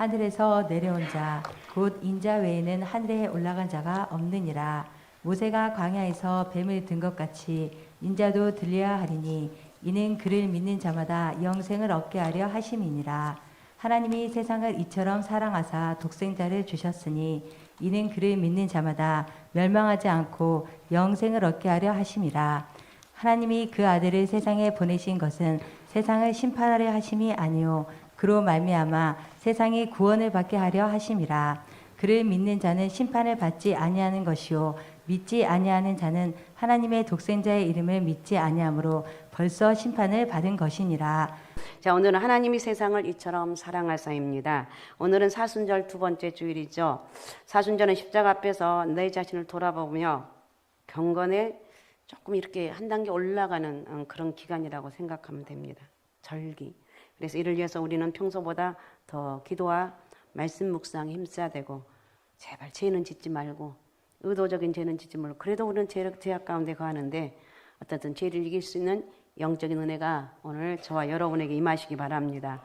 하늘에서 내려온 자 곧 인자 외에는 하늘에 올라간 자가 없느니라. 모세가 광야에서 뱀을 든 것 같이 인자도 들려야 하리니 이는 그를 믿는 자마다 영생을 얻게 하려 하심이니라. 하나님이 세상을 이처럼 사랑하사 독생자를 주셨으니 이는 그를 믿는 자마다 멸망하지 않고 영생을 얻게 하려 하심이라. 하나님이 그 아들을 세상에 보내신 것은 세상을 심판하려 하심이 아니요 그로 말미암아 세상이 구원을 받게 하려 하심이라. 그를 믿는 자는 심판을 받지 아니하는 것이요 믿지 아니하는 자는 하나님의 독생자의 이름을 믿지 아니하므로 벌써 심판을 받은 것이니라. 자, 오늘은 하나님이 세상을 이처럼 사랑하사입니다. 오늘은 사순절 두 번째 주일이죠. 사순절은 십자가 앞에서 내 자신을 돌아보며 경건에 조금 이렇게 한 단계 올라가는 그런 기간이라고 생각하면 됩니다. 절기. 그래서 이를 위해서 우리는 평소보다 더 기도와 말씀 묵상에 힘써야 되고, 제발 죄는 짓지 말고, 의도적인 죄는 짓지 말고, 그래도 우리는 죄악 가운데 거하는데 어떻든 죄를 이길 수 있는 영적인 은혜가 오늘 저와 여러분에게 임하시기 바랍니다.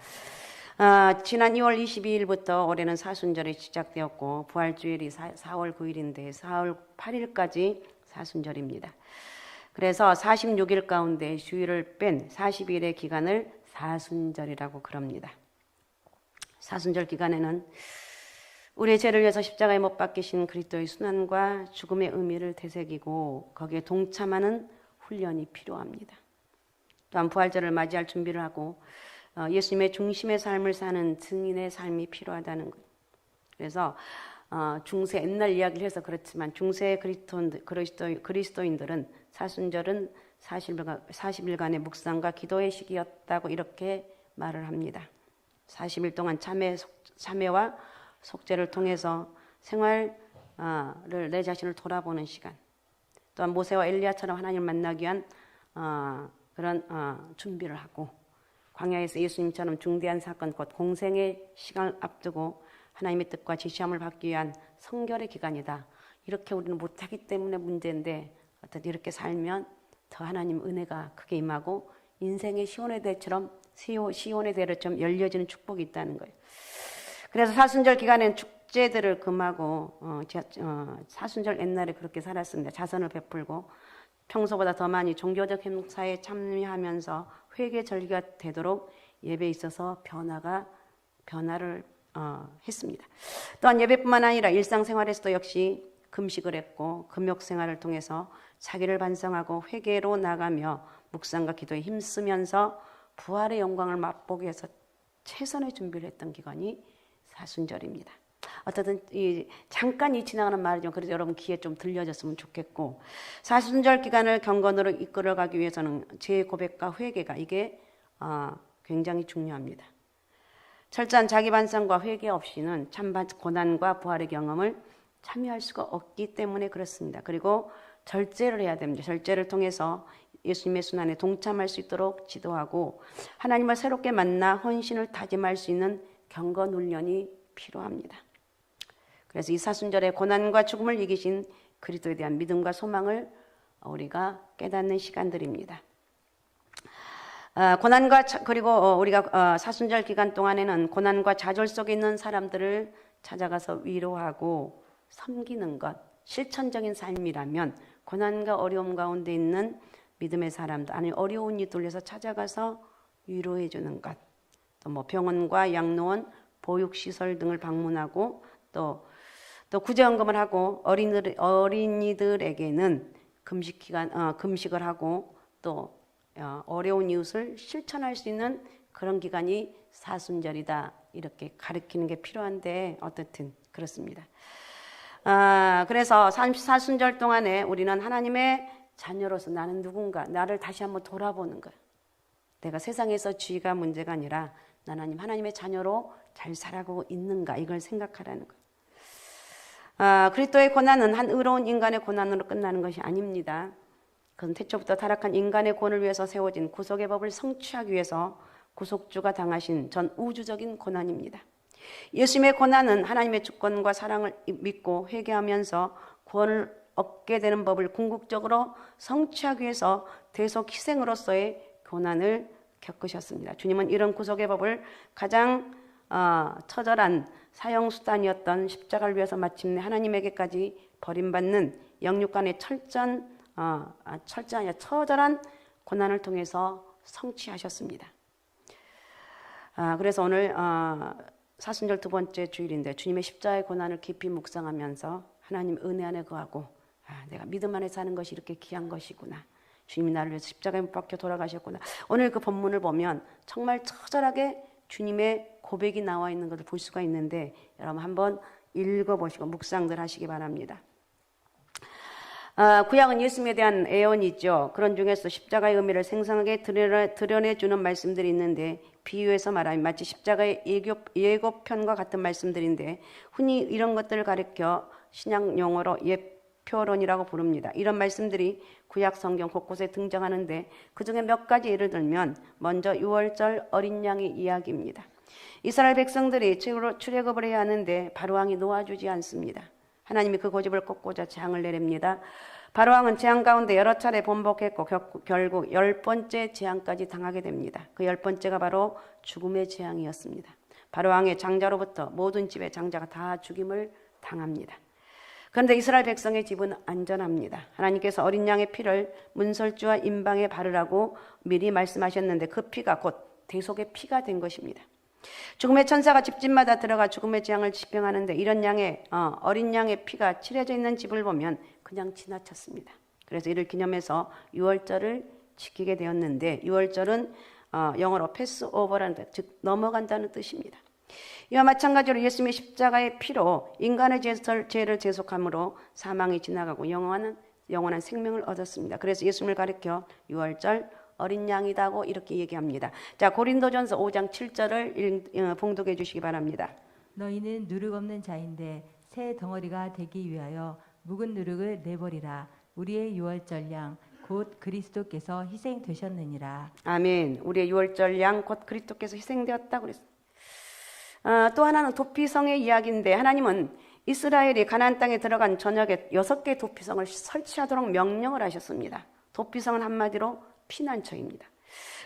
지난 2월 22일부터 올해는 사순절이 시작되었고 부활주일이 4월 9일인데 4월 8일까지 사순절입니다. 그래서 46일 가운데 주일을 뺀 40일의 기간을 사순절이라고 그럽니다. 사순절 기간에는 우리의 죄를 위해서 십자가에 못 박히신 그리스도의 순환과 죽음의 의미를 되새기고 거기에 동참하는 훈련이 필요합니다. 또한 부활절을 맞이할 준비를 하고 예수님의 중심의 삶을 사는 증인의 삶이 필요하다는 것. 그래서 중세 옛날 이야기를 해서 그렇지만 중세 그리스도인들은 사순절은 40일간의 묵상과 기도의 시기였다고 이렇게 말을 합니다. 40일 동안 참회와 속죄를 통해서 생활을 내 자신을 돌아보는 시간, 또한 모세와 엘리야처럼 하나님을 만나기 위한 그런 준비를 하고, 광야에서 예수님처럼 중대한 사건 곧 공생의 시간을 앞두고 하나님의 뜻과 지시함을 받기 위한 성결의 기간이다. 이렇게 우리는 못하기 때문에 문제인데 어떻게 이렇게 살면 더 하나님 은혜가 크게 임하고 인생의 시온의 대처럼 시온의 대로처럼 열려지는 축복이 있다는 거예요. 그래서 사순절 기간에는 축제들을 금하고 사순절 옛날에 그렇게 살았습니다. 자선을 베풀고 평소보다 더 많이 종교적 행사에 참여하면서 회개 절기가 되도록 예배에 있어서 변화를 했습니다. 또한 예배뿐만 아니라 일상생활에서도 역시 금식을 했고 금욕 생활을 통해서 자기를 반성하고 회개로 나가며 묵상과 기도에 힘쓰면서 부활의 영광을 맛보기 위해서 최선의 준비를 했던 기간이 사순절입니다. 어쨌든 잠깐 지나가는 말이죠. 그래서 여러분 귀에 좀 들려졌으면 좋겠고, 사순절 기간을 경건으로 이끌어가기 위해서는 제 고백과 회개가 이게 굉장히 중요합니다. 철저한 자기 반성과 회개 없이는 참 고난과 부활의 경험을 참여할 수가 없기 때문에 그렇습니다. 그리고 절제를 해야 됩니다. 절제를 통해서 예수님의 순환에 동참할 수 있도록 지도하고 하나님을 새롭게 만나 헌신을 다짐할 수 있는 경건 훈련이 필요합니다. 그래서 이 사순절에 고난과 죽음을 이기신 그리스도에 대한 믿음과 소망을 우리가 깨닫는 시간들입니다. 그리고 우리가 사순절 기간 동안에는 고난과 좌절 속에 있는 사람들을 찾아가서 위로하고 섬기는 것, 실천적인 삶이라면 고난과 어려움 가운데 있는 믿음의 사람들, 아니 어려운 이들을 위해서 찾아가서 위로해 주는 것, 또 뭐 병원과 양로원, 보육시설 등을 방문하고 또 구제연금을 하고 어린이들에게는 금식을 하고 또 어려운 이웃을 실천할 수 있는 그런 기간이 사순절이다 이렇게 가르치는 게 필요한데 어떻든 그렇습니다. 그래서 사순절 동안에 우리는 하나님의 자녀로서 나는 누군가, 나를 다시 한번 돌아보는 거예요. 내가 세상에서 지위가 문제가 아니라 하나님의 자녀로 잘 살아가고 있는가, 이걸 생각하라는 거예요. 그리스도의 고난은 한 의로운 인간의 고난으로 끝나는 것이 아닙니다. 그건 태초부터 타락한 인간의 구원을 위해서 세워진 구속의 법을 성취하기 위해서 구속주가 당하신 전 우주적인 고난입니다. 예수님의 고난은 하나님의 주권과 사랑을 믿고 회개하면서 구원을 얻게 되는 법을 궁극적으로 성취하기 위해서 대속 희생으로서의 고난을 겪으셨습니다. 주님은 이런 구속의 법을 가장 처절한 사형수단이었던 십자가를 위해서 마침내 하나님에게까지 버림받는 영육간의 처절한 고난을 통해서 성취하셨습니다. 그래서 오늘 사순절 두 번째 주일인데 주님의 십자가의 고난을 깊이 묵상하면서 하나님 은혜 안에 거하고 내가 믿음 안에 사는 것이 이렇게 귀한 것이구나. 주님이 나를 위해서 십자가에 못 박혀 돌아가셨구나. 오늘 그 본문을 보면 정말 처절하게 주님의 고백이 나와 있는 것을 볼 수가 있는데 여러분 한번 읽어보시고 묵상들 하시기 바랍니다. 구약은 예수님에 대한 애언이죠. 그런 중에서 십자가의 의미를 생생하게 드러내주는 말씀들이 있는데 비유해서 말하면 마치 십자가의 예고편과 같은 말씀들인데 흔히 이런 것들을 가리켜 신약 용어로 예표론이라고 부릅니다. 이런 말씀들이 구약 성경 곳곳에 등장하는데 그중에 몇 가지 예를 들면 먼저 유월절 어린 양의 이야기입니다. 이스라엘 백성들이 출애굽을 해야 하는데 바로왕이 놓아주지 않습니다. 하나님이 그 고집을 꺾고자 재앙을 내립니다. 바로왕은 재앙 가운데 여러 차례 번복했고 결국 10번째 재앙까지 당하게 됩니다. 그 10번째가 바로 죽음의 재앙이었습니다. 바로왕의 장자로부터 모든 집의 장자가 다 죽임을 당합니다. 그런데 이스라엘 백성의 집은 안전합니다. 하나님께서 어린 양의 피를 문설주와 임방에 바르라고 미리 말씀하셨는데 그 피가 곧 대속의 피가 된 것입니다. 죽음의 천사가 집집마다 들어가 죽음의 재앙을 집행하는데 이런 어린 양의 피가 칠해져 있는 집을 보면 그냥 지나쳤습니다. 그래서 이를 기념해서 유월절을 지키게 되었는데 유월절은 영어로 패스오버라는 뜻, 즉 넘어간다는 뜻입니다. 이와 마찬가지로 예수님의 십자가의 피로 인간의 죄를 제속함으로 사망이 지나가고 영원한 생명을 얻었습니다. 그래서 예수님을 가리켜 유월절 어린 양이다고 이렇게 얘기합니다. 자, 고린도전서 5장 7절을 봉독해 주시기 바랍니다. 너희는 누룩 없는 자인데 새 덩어리가 되기 위하여 묵은 누룩을 내버리라. 우리의 유월절 양 곧 그리스도께서 희생되셨느니라. 아멘. 우리의 유월절 양 곧 그리스도께서 희생되었다고 그랬습니다. 또 하나는 도피성의 이야기인데 하나님은 이스라엘이 가나안 땅에 들어간 저녁에 6개 도피성을 설치하도록 명령을 하셨습니다. 도피성은 한마디로 피난처입니다.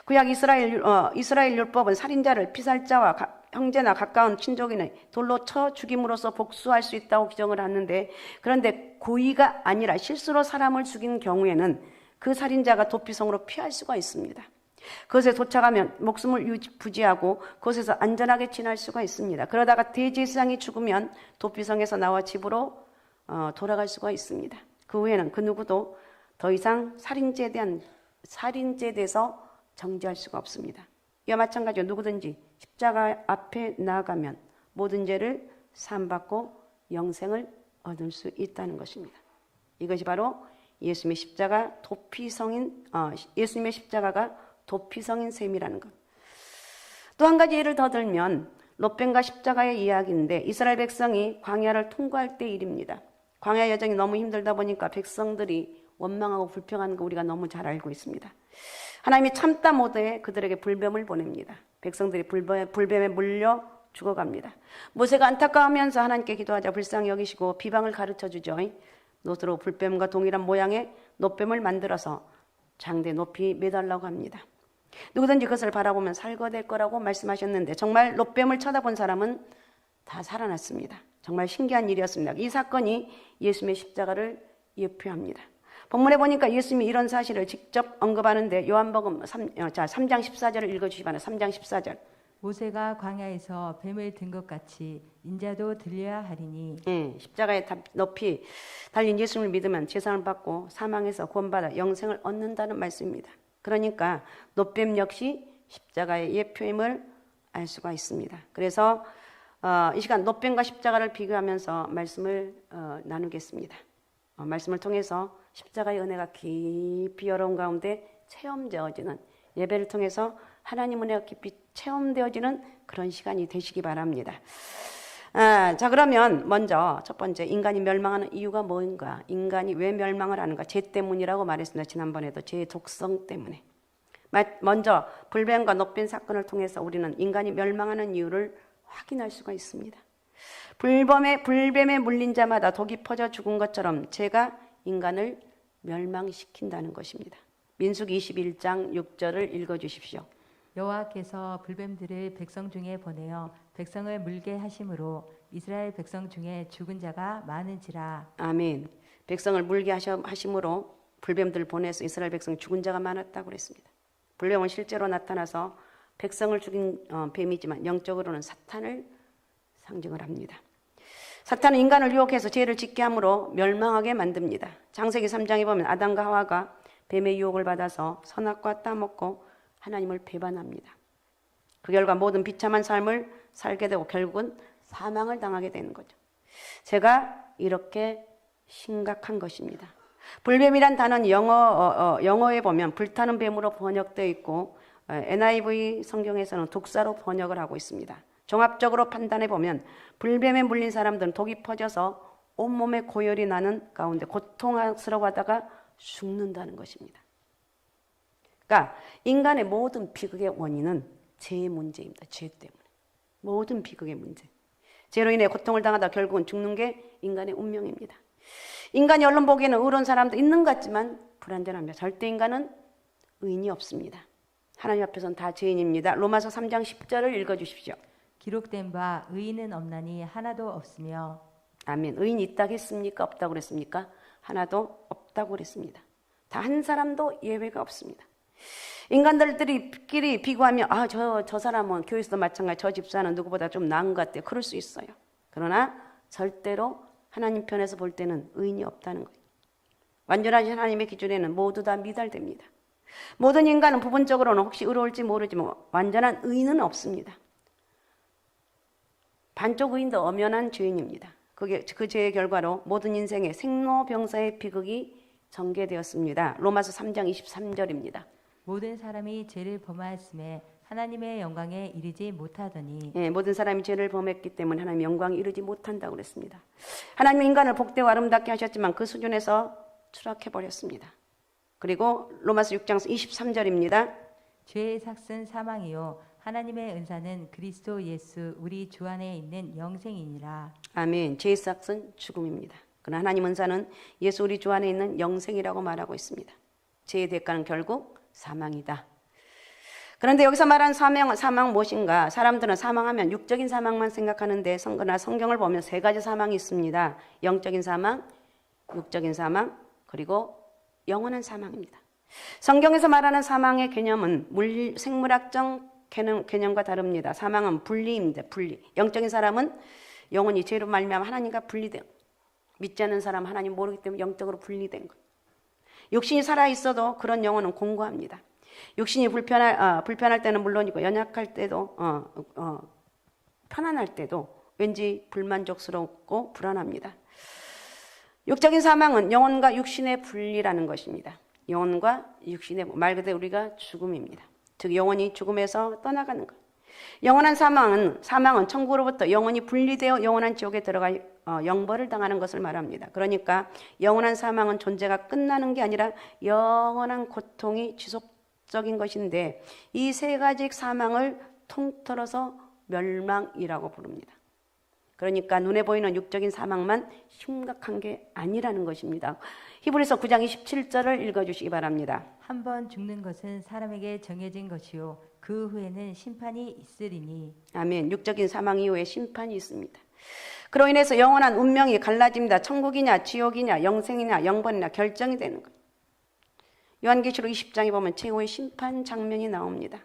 구약 이스라엘 율법은 살인자를 피살자와 형제나 가까운 친족인의 돌로 쳐 죽임으로써 복수할 수 있다고 규정을 하는데 그런데 고의가 아니라 실수로 사람을 죽인 경우에는 그 살인자가 도피성으로 피할 수가 있습니다. 그것에 도착하면 목숨을 부지하고 그곳에서 안전하게 지날 수가 있습니다. 그러다가 대제사장이 죽으면 도피성에서 나와 집으로 돌아갈 수가 있습니다. 그 후에는 그 누구도 더 이상 살인죄에 대해서 정죄할 수가 없습니다. 이와 마찬가지로 누구든지 십자가 앞에 나아가면 모든 죄를 사함받고 영생을 얻을 수 있다는 것입니다. 이것이 바로 예수님의 십자가가 도피성인 셈이라는 것. 또 한 가지 예를 더 들면 롯뱀과 십자가의 이야기인데 이스라엘 백성이 광야를 통과할 때 일입니다. 광야 여정이 너무 힘들다 보니까 백성들이 원망하고 불평하는 거 우리가 너무 잘 알고 있습니다. 하나님이 참다 못해 그들에게 불뱀을 보냅니다. 백성들이 불뱀에 물려 죽어갑니다. 모세가 안타까워하면서 하나님께 기도하자 불쌍히 여기시고 비방을 가르쳐주죠. 노트로 불뱀과 동일한 모양의 놋뱀을 만들어서 장대 높이 매달라고 합니다. 누구든지 그것을 바라보면 살거될 거라고 말씀하셨는데 정말 놋뱀을 쳐다본 사람은 다 살아났습니다. 정말 신기한 일이었습니다. 이 사건이 예수님의 십자가를 예표합니다. 본문에 보니까 예수님이 이런 사실을 직접 언급하는데 요한복음 3장 14절을 읽어주시기 바랍니다. 3장 14절. 모세가 광야에서 뱀을 든 것 같이 인자도 들려야 하리니. 십자가에 높이 달린 예수님을 믿으면 제사를 받고 사망에서 구원받아 영생을 얻는다는 말씀입니다. 그러니까 놋뱀 역시 십자가의 예표임을 알 수가 있습니다. 그래서 이 시간 놋뱀과 십자가를 비교하면서 말씀을 나누겠습니다. 말씀을 통해서 십자가의 은혜가 깊이 여러분 가운데 체험되어지는 예배를 통해서 하나님 은혜가 깊이 체험되어지는 그런 시간이 되시기 바랍니다. 자, 그러면 먼저 첫 번째 인간이 멸망하는 이유가 뭔가, 인간이 왜 멸망을 하는가, 죄 때문이라고 말했습니다. 지난번에도 죄의 독성 때문에. 먼저 불뱀과 놋뱀 사건을 통해서 우리는 인간이 멸망하는 이유를 확인할 수가 있습니다. 불뱀에 물린 자마다 독이 퍼져 죽은 것처럼 죄가 인간을 멸망시킨다는 것입니다. 민수기 21장 6절을 읽어주십시오. 여호와께서 불뱀들을 백성 중에 보내어 백성을 물게 하심으로 이스라엘 백성 중에 죽은 자가 많은지라. 아멘. 백성을 물게 하심으로 불뱀들 보내서 이스라엘 백성 죽은 자가 많았다고 그랬습니다. 불뱀은 실제로 나타나서 백성을 죽인 뱀이지만 영적으로는 사탄을 상징을 합니다. 사탄은 인간을 유혹해서 죄를 짓게 함으로 멸망하게 만듭니다. 창세기 3장에 보면 아담과 하와가 뱀의 유혹을 받아서 선악과 따먹고 하나님을 배반합니다. 그 결과 모든 비참한 삶을 살게 되고 결국은 사망을 당하게 되는 거죠. 제가 이렇게 심각한 것입니다. 불뱀이란 단어는 영어에 보면 불타는 뱀으로 번역되어 있고 NIV 성경에서는 독사로 번역을 하고 있습니다. 종합적으로 판단해 보면 불뱀에 물린 사람들은 독이 퍼져서 온몸에 고열이 나는 가운데 고통스러워하다가 죽는다는 것입니다. 그러니까 인간의 모든 비극의 원인은 죄의 문제입니다. 죄 때문에. 모든 비극의 문제. 죄로 인해 고통을 당하다 결국은 죽는 게 인간의 운명입니다. 인간이 언론 보기에는 의로운 사람도 있는 것 같지만 불완전합니다. 절대 인간은 의인이 없습니다. 하나님 앞에서는 다 죄인입니다. 로마서 3장 10절을 읽어주십시오. 기록된 바 의인은 없나니 하나도 없으며. 아멘. 의인이 있다고 했습니까? 없다고 그랬습니까? 하나도 없다고 그랬습니다. 다 한 사람도 예외가 없습니다. 인간들끼리 비교하면 저 사람은 교회에서도 마찬가지, 저 집사는 누구보다 좀 나은 것 같아요. 그럴 수 있어요. 그러나 절대로 하나님 편에서 볼 때는 의인이 없다는 거예요. 완전하신 하나님의 기준에는 모두 다 미달됩니다. 모든 인간은 부분적으로는 혹시 의로울지 모르지만 완전한 의인은 없습니다. 반쪽 의인도 엄연한 죄인입니다. 그 죄의 결과로 모든 인생의 생로병사의 비극이 전개되었습니다. 로마서 3장 23절입니다. 모든 사람이 죄를 범하였음에 하나님의 영광에 이르지 못하더니. 모든 사람이 죄를 범했기 때문에 하나님의 영광에 이르지 못한다고 그랬습니다. 하나님은 인간을 복되고 아름답게 하셨지만 그 수준에서 추락해버렸습니다. 그리고 로마서 6장 23절입니다. 죄의 삭은 사망이요 하나님의 은사는 그리스도 예수 우리 주 안에 있는 영생이니라. 아멘. 죄의 삭은 죽음입니다. 그러나 하나님 은사는 예수 우리 주 안에 있는 영생이라고 말하고 있습니다. 죄의 대가는 결국 사망이다. 그런데 여기서 말한 사망 무엇인가? 사람들은 사망하면 육적인 사망만 생각하는데 그러나 성경을 보면 세 가지 사망이 있습니다. 영적인 사망, 육적인 사망, 그리고 영원한 사망입니다. 성경에서 말하는 사망의 개념은 생물학적 개념과 다릅니다. 사망은 분리입니다. 분리. 영적인 사람은 영혼이 죄로 말미암아 하나님과 분리돼요. 믿지 않는 사람은 하나님 모르기 때문에 영적으로 분리된 거예요. 육신이 살아있어도 그런 영혼은 공고합니다. 육신이 불편할 때는 물론이고 연약할 때도 편안할 때도 왠지 불만족스럽고 불안합니다. 육적인 사망은 영혼과 육신의 분리라는 것입니다. 영혼과 육신의 말 그대로 우리가 죽음입니다. 즉 영혼이 죽음에서 떠나가는 것. 영원한 사망은 천국으로부터 영혼이 분리되어 영원한 지옥에 들어가 영벌을 당하는 것을 말합니다. 그러니까 영원한 사망은 존재가 끝나는 게 아니라 영원한 고통이 지속적인 것인데 이 세 가지 사망을 통틀어서 멸망이라고 부릅니다. 그러니까 눈에 보이는 육적인 사망만 심각한 게 아니라는 것입니다. 히브리서 9장 27절을 읽어주시기 바랍니다. 한 번 죽는 것은 사람에게 정해진 것이요 그 후에는 심판이 있으리니. 아멘. 육적인 사망 이후에 심판이 있습니다. 그로 인해서 영원한 운명이 갈라집니다. 천국이냐 지옥이냐 영생이냐 영번이냐 결정이 되는 거예요. 요한계시록 20장에 보면 최후의 심판 장면이 나옵니다.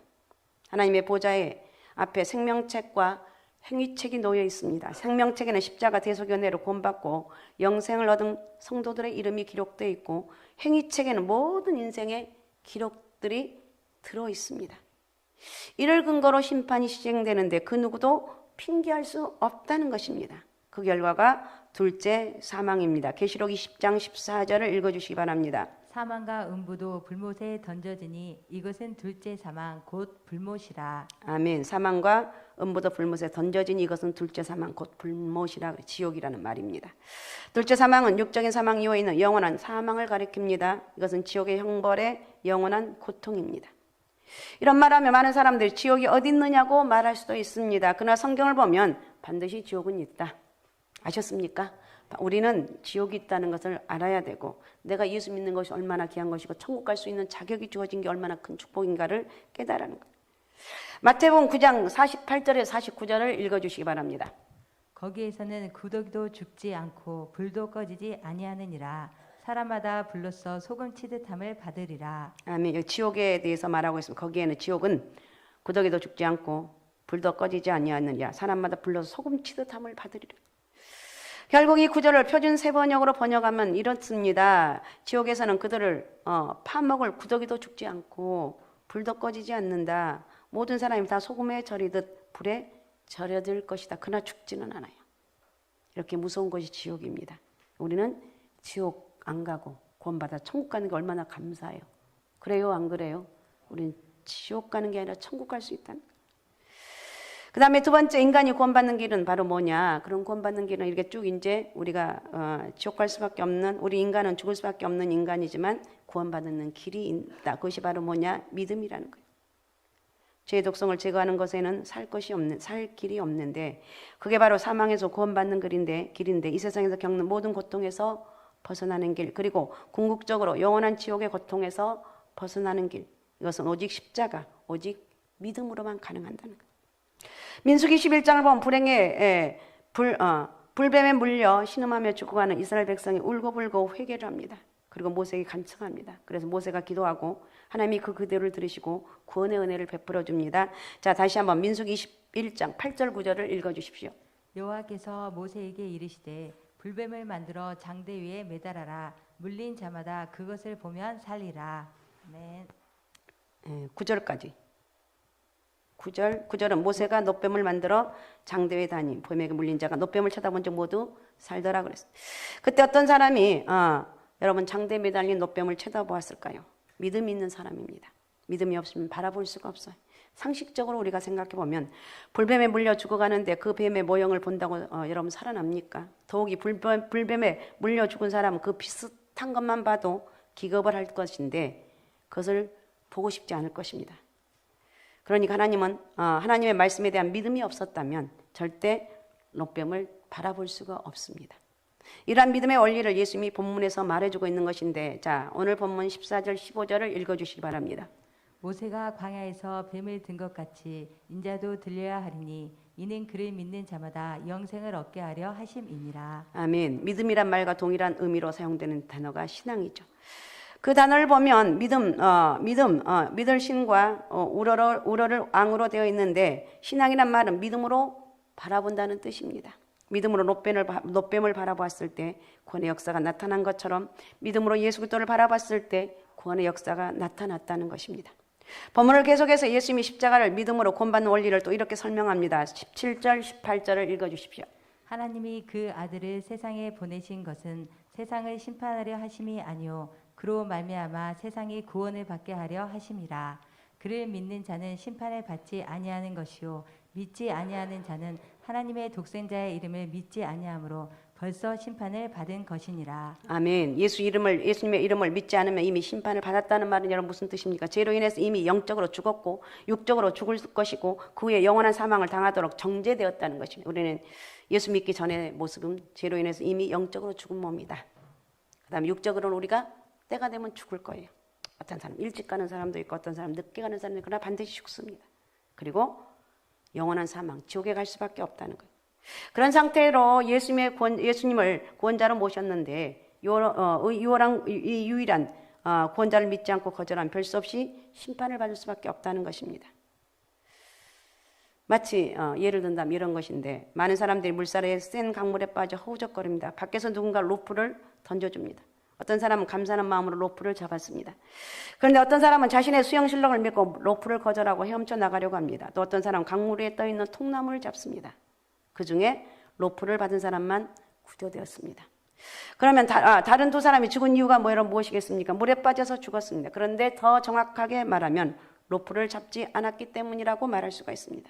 하나님의 보좌에 앞에 생명책과 행위책이 놓여 있습니다. 생명책에는 십자가 대속연회로 구원받고 영생을 얻은 성도들의 이름이 기록되어 있고 행위책에는 모든 인생의 기록들이 들어 있습니다. 이를 근거로 심판이 시행되는데 그 누구도 핑계할 수 없다는 것입니다. 그 결과가 둘째 사망입니다. 계시록 20장 14절을 읽어주시기 바랍니다. 사망과 음부도 불못에 던져지니 이것은 둘째 사망 곧 불못이라. 아멘. 사망과 음부도 불못에 던져지니 이것은 둘째 사망 곧 불못이라, 지옥이라는 말입니다. 둘째 사망은 육적인 사망 이후에 있는 영원한 사망을 가리킵니다. 이것은 지옥의 형벌의 영원한 고통입니다. 이런 말하면 많은 사람들이 지옥이 어디 있느냐고 말할 수도 있습니다. 그러나 성경을 보면 반드시 지옥은 있다. 아셨습니까? 우리는 지옥이 있다는 것을 알아야 되고 내가 예수 믿는 것이 얼마나 귀한 것이고 천국 갈 수 있는 자격이 주어진 게 얼마나 큰 축복인가를 깨달아는 거예요. 마태복음 9장 48절에 49절을 읽어주시기 바랍니다. 거기에서는 구더기도 죽지 않고 불도 꺼지지 아니하느니라. 사람마다 불로써 소금 치듯함을 받으리라. 아멘. 여기 지옥에 대해서 말하고 있습니다. 거기에는 지옥은 구더기도 죽지 않고 불도 꺼지지 아니하느니라. 사람마다 불러서 소금 치듯함을 받으리라. 결국 이 구절을 표준 세번역으로 번역하면 이렇습니다. 지옥에서는 그들을 파먹을 구더기도 죽지 않고 불도 꺼지지 않는다. 모든 사람이 다 소금에 절이듯 불에 절여들 것이다. 그러나 죽지는 않아요. 이렇게 무서운 것이 지옥입니다. 우리는 지옥 안 가고 구원받아 천국 가는 게 얼마나 감사해요. 그래요, 안 그래요? 우리는 지옥 가는 게 아니라 천국 갈 수 있다는 거예요. 그 다음에 두 번째, 인간이 구원받는 길은 바로 뭐냐? 그런 구원받는 길은 이렇게 쭉 이제 우리가 지옥 갈 수밖에 없는, 우리 인간은 죽을 수밖에 없는 인간이지만 구원받는 길이 있다. 그것이 바로 뭐냐? 믿음이라는 거예요. 죄의 독성을 제거하는 것에는 살 길이 없는데, 그게 바로 사망에서 구원받는 길인데 이 세상에서 겪는 모든 고통에서 벗어나는 길, 그리고 궁극적으로 영원한 지옥의 고통에서 벗어나는 길, 이것은 오직 십자가, 오직 믿음으로만 가능한다는 거예요. 민수기 11장을 보면 불뱀에 물려 신음하며 죽어가는 이스라엘 백성이 울고불고 회개를 합니다. 그리고 모세에게 간청합니다. 그래서 모세가 기도하고 하나님이 그 기도를 들으시고 구원의 은혜를 베풀어 줍니다. 자, 다시 한번 민수기 21장 8절 9절을 읽어 주십시오. 여호와께서 모세에게 이르시되 불뱀을 만들어 장대 위에 매달아라. 물린 자마다 그것을 보면 살리라. 아멘. 9절까지. 9절은 모세가 놋뱀을 만들어 장대 위에 다니 뱀에게 물린 자가 놋뱀을 쳐다본 적 모두 살더라 그랬어요. 그때 어떤 사람이 여러분 장대에 매달린 놋뱀을 쳐다보았을까요? 믿음이 있는 사람입니다. 믿음이 없으면 바라볼 수가 없어요. 상식적으로 우리가 생각해 보면 불뱀에 물려 죽어가는데 그 뱀의 모형을 본다고 여러분 살아납니까? 더욱이 불뱀에 물려 죽은 사람은 그 비슷한 것만 봐도 기겁을 할 것인데 그것을 보고 싶지 않을 것입니다. 그러니까 하나님은 하나님의 말씀에 대한 믿음이 없었다면 절대 놋뱀을 바라볼 수가 없습니다. 이러한 믿음의 원리를 예수님이 본문에서 말해주고 있는 것인데, 자, 오늘 본문 14절 15절을 읽어주시기 바랍니다. 모세가 광야에서 뱀을 든 것 같이 인자도 들려야 하리니 이는 그를 믿는 자마다 영생을 얻게 하려 하심이니라. 아멘. 믿음이란 말과 동일한 의미로 사용되는 단어가 신앙이죠. 그 단어를 보면 믿을 신과 우러를 앙으로 되어 있는데, 신앙이란 말은 믿음으로 바라본다는 뜻입니다. 믿음으로 놋뱀을 바라보았을 때 구원의 역사가 나타난 것처럼 믿음으로 예수 그리스도를 바라봤을 때 구원의 역사가 나타났다는 것입니다. 본문을 계속해서 예수님이 십자가를 믿음으로 구원받는 원리를 또 이렇게 설명합니다. 17절 18절을 읽어주십시오. 하나님이 그 아들을 세상에 보내신 것은 세상을 심판하려 하심이 아니요 그로 말미암아 세상이 구원을 받게 하려 하심이라. 그를 믿는 자는 심판을 받지 아니하는 것이요 믿지 아니하는 자는 하나님의 독생자의 이름을 믿지 아니하므로 벌써 심판을 받은 것이니라. 아멘. 예수님의 이름을 믿지 않으면 이미 심판을 받았다는 말은 여러분 무슨 뜻입니까? 죄로 인해서 이미 영적으로 죽었고 육적으로 죽을 것이고 그 후에 영원한 사망을 당하도록 정죄되었다는 것입니다. 우리는 예수 믿기 전의 모습은 죄로 인해서 이미 영적으로 죽은 몸이다. 그 다음에 육적으로는 우리가 때가 되면 죽을 거예요. 어떤 사람 일찍 가는 사람도 있고 어떤 사람 늦게 가는 사람도 있고 그러나 반드시 죽습니다. 그리고 영원한 사망, 지옥에 갈 수밖에 없다는 거예요. 그런 상태로 예수님을 구원자로 모셨는데 이 유일한 구원자를 믿지 않고 거절한 별 수 없이 심판을 받을 수밖에 없다는 것입니다. 마치 예를 든다면 이런 것인데 많은 사람들이 물살에 센 강물에 빠져 허우적거립니다. 밖에서 누군가 로프를 던져줍니다. 어떤 사람은 감사하는 마음으로 로프를 잡았습니다. 그런데 어떤 사람은 자신의 수영 실력을 믿고 로프를 거절하고 헤엄쳐 나가려고 합니다. 또 어떤 사람은 강물 위에 떠있는 통나무를 잡습니다. 그 중에 로프를 받은 사람만 구조되었습니다. 그러면 다른 두 사람이 죽은 이유가 무엇이겠습니까? 물에 빠져서 죽었습니다. 그런데 더 정확하게 말하면 로프를 잡지 않았기 때문이라고 말할 수가 있습니다.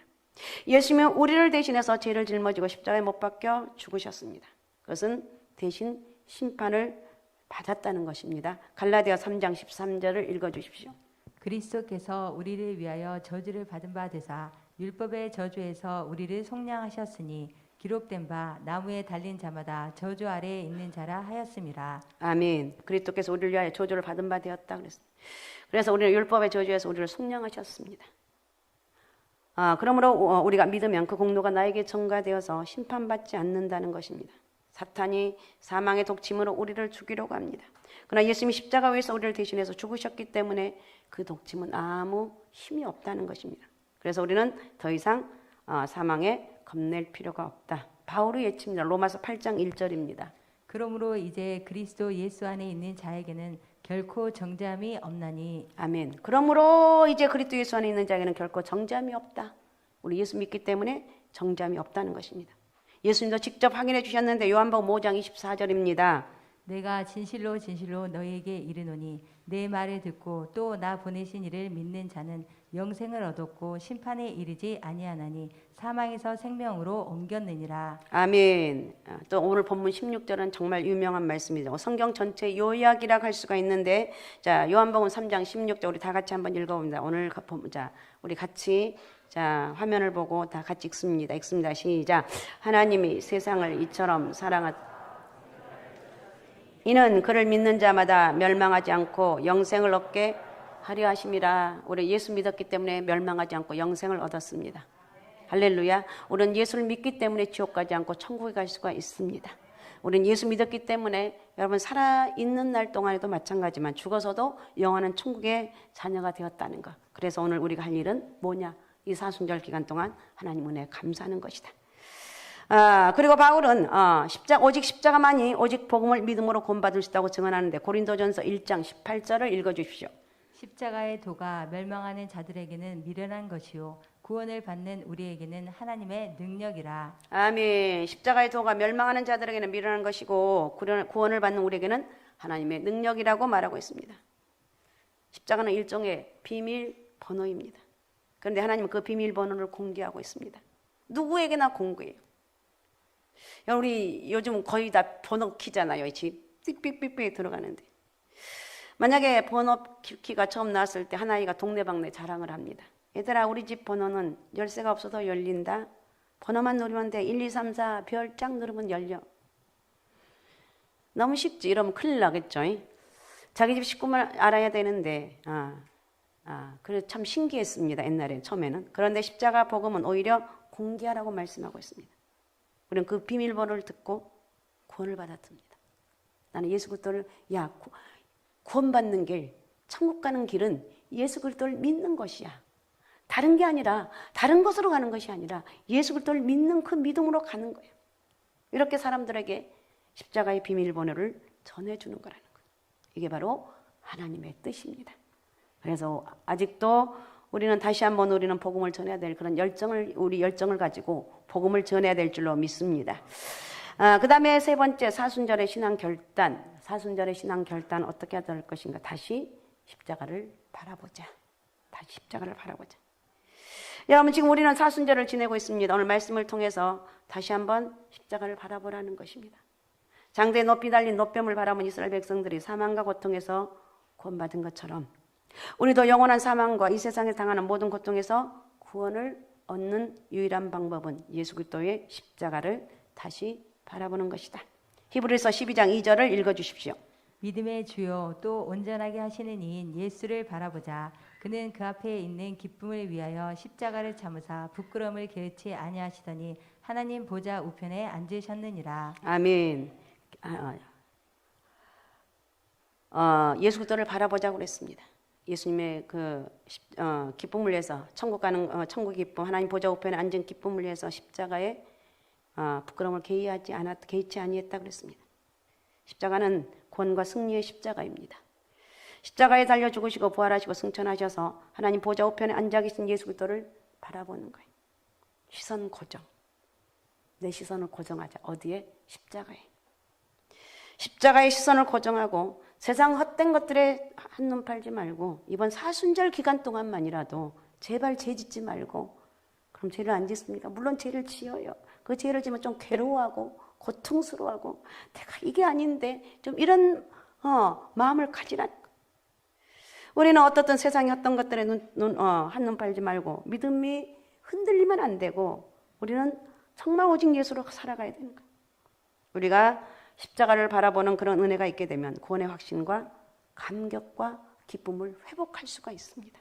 예수님은 우리를 대신해서 죄를 짊어지고 십자가에 못 박혀 죽으셨습니다. 그것은 대신 심판을 받았다는 것입니다. 갈라디아 3장 13절을 읽어주십시오. 그리스도께서 우리를 위하여 저주를 받은 바 되사 율법의 저주에서 우리를 속량하셨으니 기록된 바 나무에 달린 자마다 저주 아래에 있는 자라 하였음이라. 아멘. 그리스도께서 우리를 위하여 저주를 받은 바 되었다 그랬습니다. 그래서 우리는 율법의 저주에서 우리를 속량하셨습니다. 그러므로 우리가 믿으면 그 공로가 나에게 전가되어서 심판받지 않는다는 것입니다. 사탄이 사망의 독침으로 우리를 죽이려고 합니다. 그러나 예수님이 십자가 위에서 우리를 대신해서 죽으셨기 때문에 그 독침은 아무 힘이 없다는 것입니다. 그래서 우리는 더 이상 사망에 겁낼 필요가 없다. 바울의 예치입니다. 로마서 8장 1절입니다. 그러므로 이제 그리스도 예수 안에 있는 자에게는 결코 정죄함이 없나니. 아멘. 그러므로 이제 그리스도 예수 안에 있는 자에게는 결코 정죄함이 없다. 우리 예수 믿기 때문에 정죄함이 없다는 것입니다. 예수님도 직접 확인해 주셨는데 요한복음 5장 24절입니다. 내가 진실로 진실로 너희에게 이르노니 내 말을 듣고 또 나 보내신 이를 믿는 자는 영생을 얻었고 심판에 이르지 아니하나니 사망에서 생명으로 옮겼느니라. 아멘. 또 오늘 본문 16절은 정말 유명한 말씀이죠. 성경 전체 요약이라고 할 수가 있는데, 자 요한복음 3장 16절 우리 다 같이 한번 읽어봅니다. 오늘 자 우리 같이 자 화면을 보고 다 같이 읽습니다. 시작. 하나님이 세상을 이처럼 이는 그를 믿는 자마다 멸망하지 않고 영생을 얻게 하려 하심이라. 우리 예수 믿었기 때문에 멸망하지 않고 영생을 얻었습니다. 할렐루야. 우리는 예수를 믿기 때문에 지옥 가지 않고 천국에 갈 수가 있습니다. 우리는 예수 믿었기 때문에 여러분 살아있는 날 동안에도 마찬가지지만 죽어서도 영원한 천국의 자녀가 되었다는 것. 그래서 오늘 우리가 할 일은 뭐냐? 이 사순절 기간 동안 하나님 은혜에 감사하는 것이다. 그리고 바울은 오직 십자가만이 오직 복음을 믿음으로 구원받을 수 있다고 증언하는데 고린도전서 1장 18절을 읽어주십시오. 십자가의 도가 멸망하는 자들에게는 미련한 것이요 구원을 받는 우리에게는 하나님의 능력이라. 아멘. 십자가의 도가 멸망하는 자들에게는 미련한 것이고 구원을 받는 우리에게는 하나님의 능력이라고 말하고 있습니다. 십자가는 일종의 비밀번호입니다. 그런데 하나님은 그 비밀번호를 공개하고 있습니다. 누구에게나 공개해요. 우리 요즘 거의 다 번호 키잖아요. 집 삑삑삑삑 들어가는데 만약에 번호 키가 처음 나왔을 때 하나이가 동네방네 자랑을 합니다. 얘들아 우리 집 번호는 열쇠가 없어도 열린다. 번호만 누르면 돼. 1, 2, 3, 4 별 쫙 누르면 열려. 너무 쉽지. 이러면 큰일 나겠죠. 자기 집 식구만 알아야 되는데 그래서 참 신기했습니다. 옛날에 처음에는. 그런데 십자가 복음은 오히려 공개하라고 말씀하고 있습니다. 우리는 그 비밀번호를 듣고 구원을 받았습니다. 나는 예수 그리스도를 구원받는 길, 천국 가는 길은 예수 그리스도를 믿는 것이야. 다른 게 아니라 다른 곳으로 가는 것이 아니라 예수 그리스도를 믿는 그 믿음으로 가는 거예요. 이렇게 사람들에게 십자가의 비밀번호를 전해주는 거라는 거예요. 이게 바로 하나님의 뜻입니다. 그래서 아직도 우리는 다시 한번 우리는 복음을 전해야 될 그런 우리 열정을 가지고 복음을 전해야 될 줄로 믿습니다. 그 다음에 세 번째 사순절의 신앙 결단. 사순절의 신앙 결단 어떻게 해야 될 것인가? 다시 십자가를 바라보자. 여러분 지금 우리는 사순절을 지내고 있습니다. 오늘 말씀을 통해서 다시 한번 십자가를 바라보라는 것입니다. 장대에 높이 달린 노뱀을 바라본 이스라엘 백성들이 사망과 고통에서 구원받은 것처럼 우리도 영원한 사망과 이 세상에 당하는 모든 고통에서 구원을 얻는 유일한 방법은 예수 그리스도의 십자가를 다시 바라보는 것이다. 히브리서 12장 2절을 읽어주십시오. 믿음의 주요 또 온전하게 하시는 이인 예수를 바라보자. 그는 그 앞에 있는 기쁨을 위하여 십자가를 참으사 부끄러움을 게으치 아니하시더니 하나님 보좌 우편에 앉으셨느니라. 아멘. 예수 그리스도를 바라보자고 그랬습니다. 예수님의 기쁨을 위해서 천국 가는 천국 기쁨, 하나님 보좌 우편에 앉은 기쁨을 위해서 십자가에 부끄러움을 개의치 아니했다 그랬습니다. 십자가는 구원과 승리의 십자가입니다. 십자가에 달려 죽으시고 부활하시고 승천하셔서 하나님 보좌 우편에 앉아 계신 예수 그리스도를 바라보는 거예요. 시선 고정. 내 시선을 고정하자. 어디에? 십자가에. 십자가의 시선을 고정하고 세상 헛된 것들에 한눈 팔지 말고 이번 사순절 기간 동안만이라도 제발 죄 짓지 말고. 그럼 죄를 안 짓습니까? 물론 죄를 지어요. 그 죄를 지면 좀 괴로워하고 고통스러워하고 내가 이게 아닌데 좀 이런 마음을 가지라. 우리는 어떻든 세상의 어떤 것들에 한눈 팔지 말고 믿음이 흔들리면 안 되고 우리는 정말 오직 예수로 살아가야 되는 거예요. 우리가 십자가를 바라보는 그런 은혜가 있게 되면 구원의 확신과 감격과 기쁨을 회복할 수가 있습니다.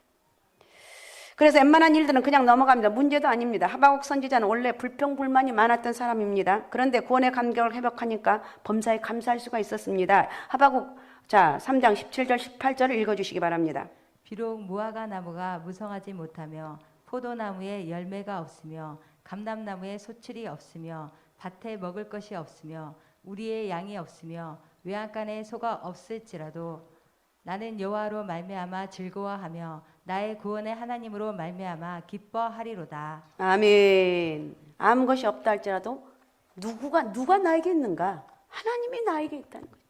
그래서 웬만한 일들은 그냥 넘어갑니다. 문제도 아닙니다. 하박국 선지자는 원래 불평불만이 많았던 사람입니다. 그런데 구원의 감격을 회복하니까 범사에 감사할 수가 있었습니다. 하박국 3장 17절 18절을 읽어주시기 바랍니다. 비록 무화과 나무가 무성하지 못하며 포도나무에 열매가 없으며 감람나무에 소출이 없으며 밭에 먹을 것이 없으며 우리의 양이 없으며 외양간에 소가 없을지라도 나는 여호와로 말미암아 즐거워하며 나의 구원의 하나님으로 말미암아 기뻐하리로다. 아멘. 아무 것이 없다 할지라도 누가 나에게 있는가? 하나님이 나에게 있다는 거예요.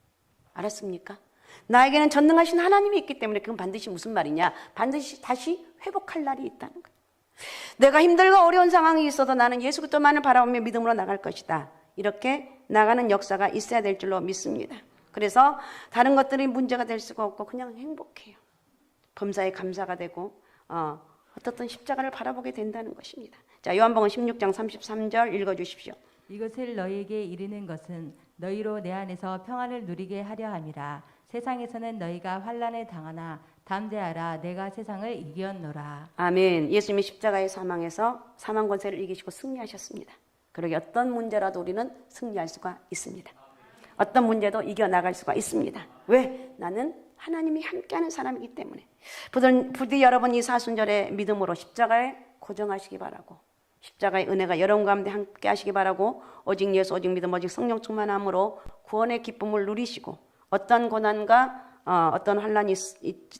알았습니까? 나에게는 전능하신 하나님이 있기 때문에 그건 반드시 무슨 말이냐? 반드시 다시 회복할 날이 있다는 거예요. 내가 힘들고 어려운 상황이 있어도 나는 예수 그리스도만을 바라보며 믿음으로 나갈 것이다. 이렇게 나가는 역사가 있어야 될 줄로 믿습니다. 그래서 다른 것들이 문제가 될 수가 없고 그냥 행복해요. 범사에 감사가 되고 어떻든 십자가를 바라보게 된다는 것입니다. 자, 요한복음 16장 33절 읽어주십시오. 이것을 너희에게 이르는 것은 너희로 내 안에서 평안을 누리게 하려 함이라. 세상에서는 너희가 환난을 당하나 담대하라. 내가 세상을 이겼노라. 아멘. 예수님이 십자가의 사망에서 사망 권세를 이기시고 승리하셨습니다. 그러기 어떤 문제라도 우리는 승리할 수가 있습니다. 어떤 문제도 이겨나갈 수가 있습니다. 왜? 나는 하나님이 함께하는 사람이기 때문에. 부디 여러분 이 사순절의 믿음으로 십자가에 고정하시기 바라고, 십자가의 은혜가 여러분 가운데 함께 하시기 바라고, 오직 예수, 오직 믿음, 오직 성령 충만함으로 구원의 기쁨을 누리시고 어떤 고난과 어떤 환난이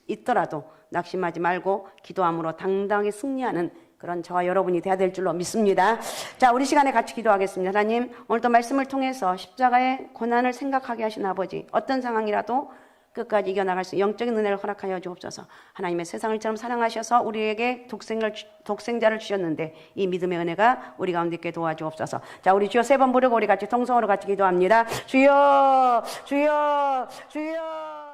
있더라도 낙심하지 말고 기도함으로 당당히 승리하는 그런 저와 여러분이 돼야 될 줄로 믿습니다. 자, 우리 시간에 같이 기도하겠습니다. 하나님, 오늘도 말씀을 통해서 십자가의 고난을 생각하게 하신 아버지, 어떤 상황이라도 끝까지 이겨나갈 수 영적인 은혜를 허락하여 주옵소서. 하나님의 세상을처럼 사랑하셔서 우리에게 독생자를 주셨는데 이 믿음의 은혜가 우리 가운데 있게 도와주옵소서. 자, 우리 주여 3번 부르고 우리 같이 통성으로 같이 기도합니다. 주여, 주여, 주여.